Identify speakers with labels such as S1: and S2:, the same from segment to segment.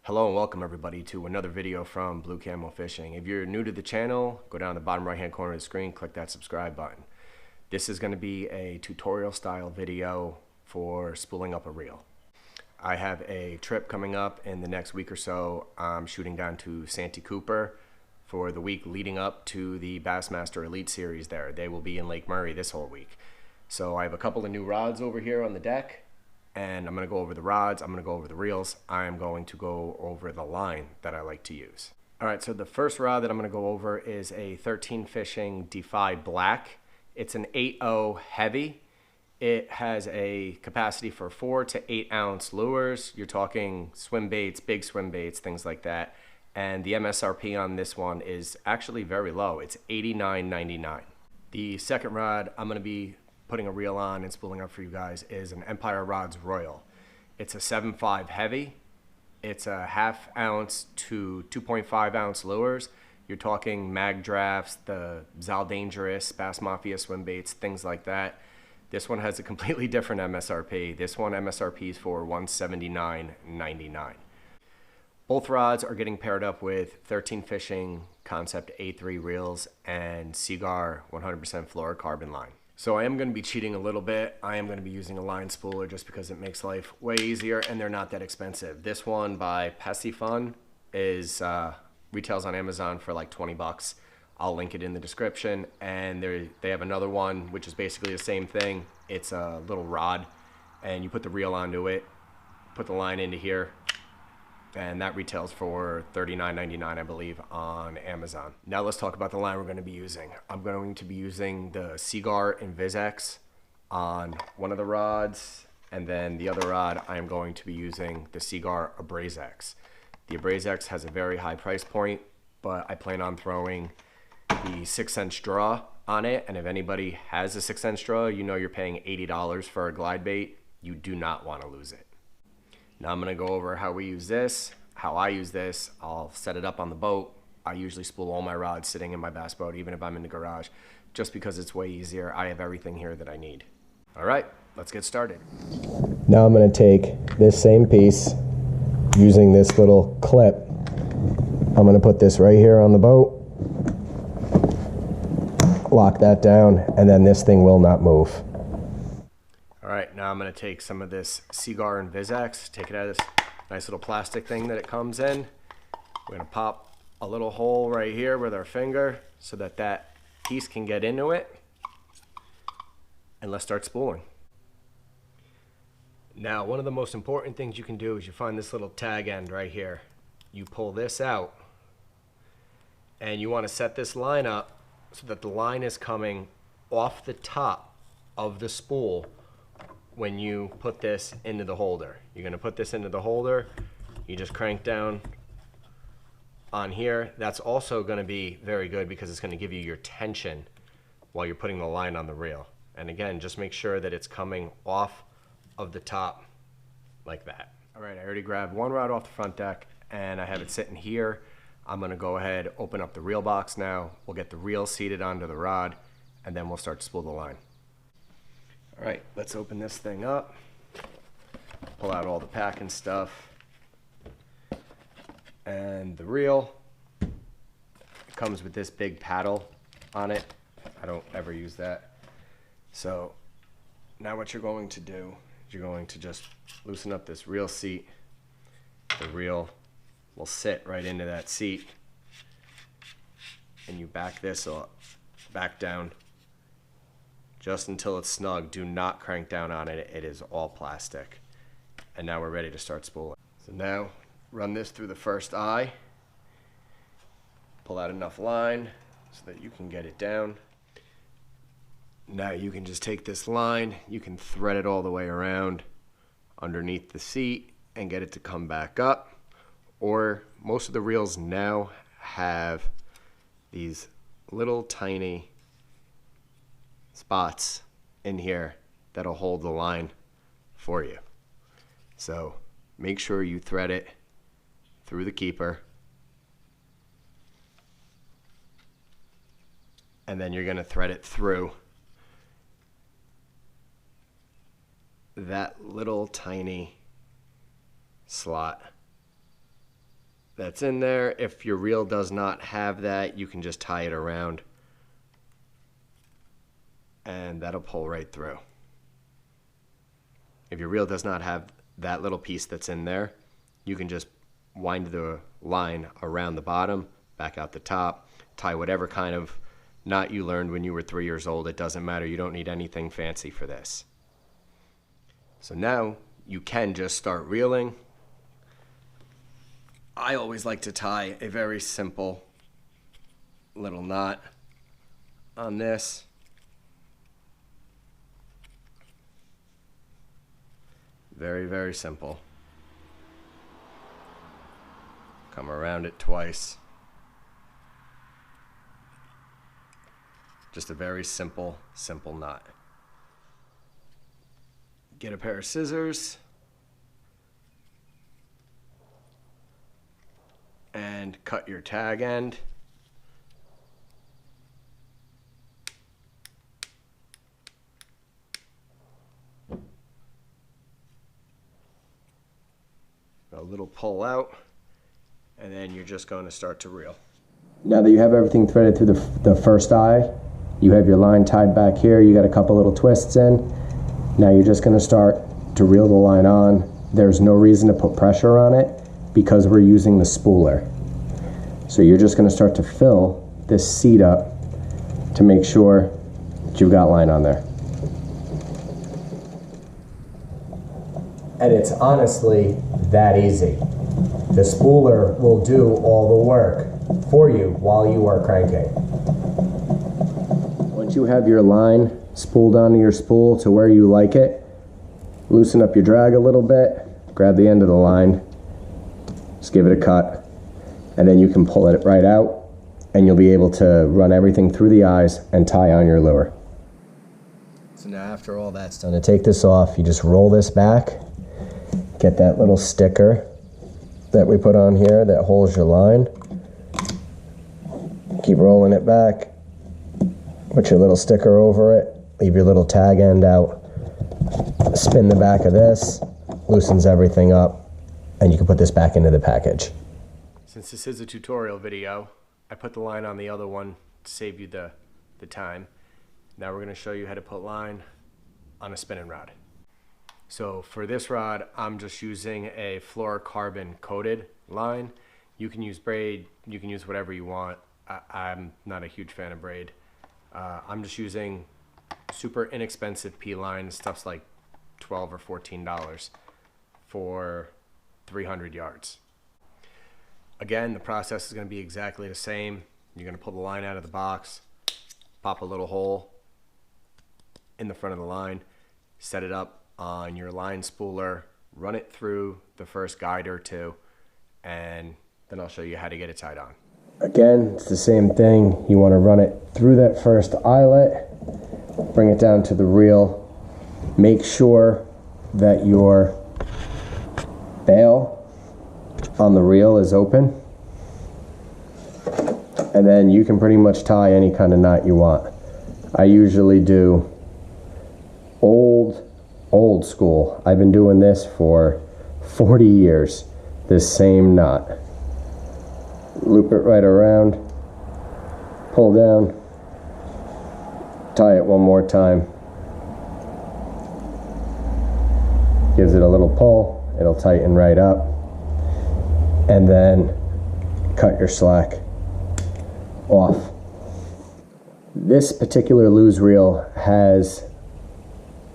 S1: Hello and welcome everybody to another video from Blue Camo Fishing. If you're new to the channel, go down the bottom right hand corner of the screen, click that subscribe button. This is going to be a tutorial style video for spooling up a reel. I have a trip coming up in the next week or so. I'm shooting down to Santee Cooper for the week leading up to the Bassmaster Elite Series there. They will be in Lake Murray this whole week. So I have a couple of new rods over here on the deck. And I'm going to go over the rods, I'm going to go over the reels, I'm going to go over the line that I like to use. Alright, so the first rod that I'm going to go over is a 13 Fishing Defy Black. It's an 8.0 heavy. It has a capacity for 4 to 8 ounce lures. You're talking swim baits, big swim baits, things like that. And the MSRP on this one is actually very low. It's $89.99. The second rod I'm going to be putting a reel on and spooling up for you guys is an Empire Rods Royal. It's a 7.5 heavy. It's a 1/2 ounce to 2.5 ounce lures. You're talking mag drafts, the Zal Dangerous, Bass Mafia swim baits, things like that. This one has a completely different MSRP. This one MSRP is for $179.99. Both rods are getting paired up with 13 Fishing Concept A3 reels and Seaguar 100% fluorocarbon line. So I am going to be cheating a little bit. I am going to be using a line spooler just because it makes life way easier and they're not that expensive. This one by Pesifun is retails on Amazon for like 20 bucks. I'll link it in the description. And they have another one which is basically the same thing. It's a little rod and you put the reel onto it, put the line into here, and that retails for $39.99 I believe on Amazon. Now let's talk about the line we're going to be using. I'm going to be using the Seaguar InvizX on one of the rods, and then the other rod I am going to be using the Seaguar AbrazeX. The AbrazeX has a very high price point, but I plan on throwing the 6-inch draw on it, and if anybody has a 6-inch draw, you know you're paying $80 for a glide bait. You do not want to lose it. Now I'm going to go over how we use this, how I use this. I'll set it up on the boat. I usually spool all my rods sitting in my bass boat, even if I'm in the garage, just because it's way easier. I have everything here that I need. All right, let's get started.
S2: Now I'm going to take this same piece, using this little clip. I'm going to put this right here on the boat, lock that down, and then this thing will not move.
S1: All right, now I'm going to take some of this Seaguar InvizX, take it out of this nice little plastic thing that it comes in. We're going to pop a little hole right here with our finger so that that piece can get into it. And let's start spooling. Now, one of the most important things you can do is you find this little tag end right here. You pull this out, and you want to set this line up so that the line is coming off the top of the spool when you put this into the holder. You're going to put this into the holder, you just crank down on here. That's also going to be very good because it's going to give you your tension while you're putting the line on the reel. And again, just make sure that it's coming off of the top like that. All right, I already grabbed one rod off the front deck and I have it sitting here. I'm going to go ahead, open up the reel box now. We'll get the reel seated onto the rod and then we'll start to spool the line. All right, let's open this thing up, pull out all the packing stuff, and the reel comes with this big paddle on it. I don't ever use that. So now what you're going to do is you're going to just loosen up this reel seat. The reel will sit right into that seat, and you back this up, back down, just until it's snug. Do not crank down on it. It is all plastic. And now we're ready to start spooling. So now run this through the first eye. Pull out enough line so that you can get it down. Now you can just take this line, you can thread it all the way around underneath the seat and get it to come back up. Or most of the reels now have these little tiny spots in here that'll hold the line for you. So make sure you thread it through the keeper, and then you're going to thread it through that little tiny slot that's in there. If your reel does not have that, you can just tie it around and that'll pull right through. If your reel does not have that little piece that's in there, you can just wind the line around the bottom, back out the top, tie whatever kind of knot you learned when you were 3 years old. It doesn't matter. You don't need anything fancy for this. So now you can just start reeling. I always like to tie a very simple little knot on this. Very, very simple. Come around it twice. Just a very simple, simple knot. Get a pair of scissors and cut your tag end. A little pull out, and then you're just going to start to reel.
S2: Now that you have everything threaded through the first eye, you have your line tied back here, you got a couple little twists in. Now you're just going to start to reel the line on. There's no reason to put pressure on it because we're using the spooler. So you're just going to start to fill this seat up to make sure that you've got line on there. And it's honestly that easy. The spooler will do all the work for you while you are cranking. Once you have your line spooled onto your spool to where you like it, loosen up your drag a little bit, grab the end of the line, just give it a cut, and then you can pull it right out and you'll be able to run everything through the eyes and tie on your lure. So now after all that's done, to take this off, you just roll this back, get that little sticker that we put on here that holds your line, keep rolling it back, put your little sticker over it, leave your little tag end out, spin the back of this, loosens everything up, and you can put this back into the package.
S1: Since this is a tutorial video, I put the line on the other one to save you the time. Now we're going to show you how to put line on a spinning rod. So for this rod, I'm just using a fluorocarbon coated line. You can use braid, you can use whatever you want. I'm not a huge fan of braid. I'm just using super inexpensive P line. Stuff's like $12 or $14 for 300 yards. Again, the process is going to be exactly the same. You're going to pull the line out of the box, pop a little hole in the front of the line, set it up on your line spooler, run it through the first guide or two, and then I'll show you how to get it tied on.
S2: Again, it's the same thing. You want to run it through that first eyelet, bring it down to the reel, make sure that your bail on the reel is open, and then you can pretty much tie any kind of knot you want. I usually do old school. I've been doing this for 40 years, this same knot. Loop it right around, pull down, tie it one more time, gives it a little pull, it'll tighten right up, and then cut your slack off. This particular luge reel has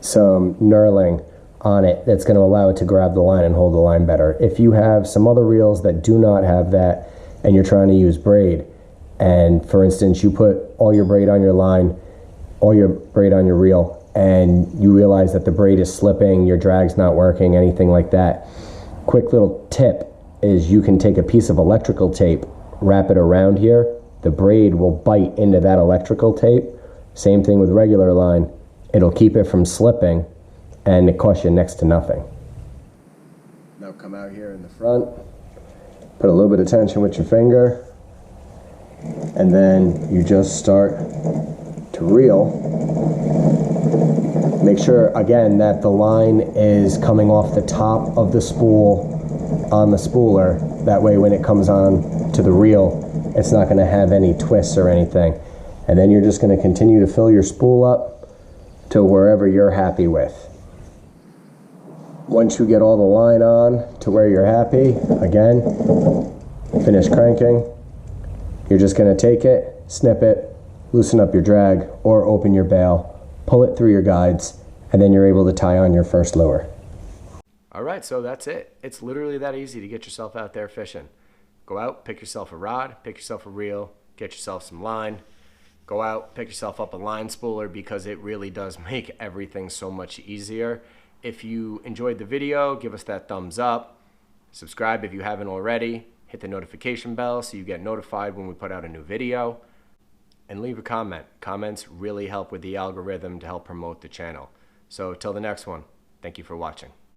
S2: some knurling on it that's going to allow it to grab the line and hold the line better. If you have some other reels that do not have that and you're trying to use braid, and for instance you put all your braid on your line, all your braid on your reel, and you realize that the braid is slipping, your drag's not working, anything like that, quick little tip is you can take a piece of electrical tape, wrap it around here, the braid will bite into that electrical tape. Same thing with regular line. It'll keep it from slipping, and it costs you next to nothing. Now come out here in the front, put a little bit of tension with your finger, and then you just start to reel. Make sure, again, that the line is coming off the top of the spool on the spooler. That way when it comes on to the reel, it's not going to have any twists or anything. And then you're just going to continue to fill your spool up to wherever you're happy with. Once you get all the line on to where you're happy, again, finish cranking. You're just going to take it, snip it, loosen up your drag, or open your bail, pull it through your guides, and then you're able to tie on your first lure.
S1: All right, so that's it. It's literally that easy to get yourself out there fishing. Go out, pick yourself a rod, pick yourself a reel, get yourself some line. Go out, pick yourself up a line spooler, because it really does make everything so much easier. If you enjoyed the video, give us that thumbs up. Subscribe if you haven't already. Hit the notification bell so you get notified when we put out a new video. And leave a comment. Comments really help with the algorithm to help promote the channel. So till the next one, thank you for watching.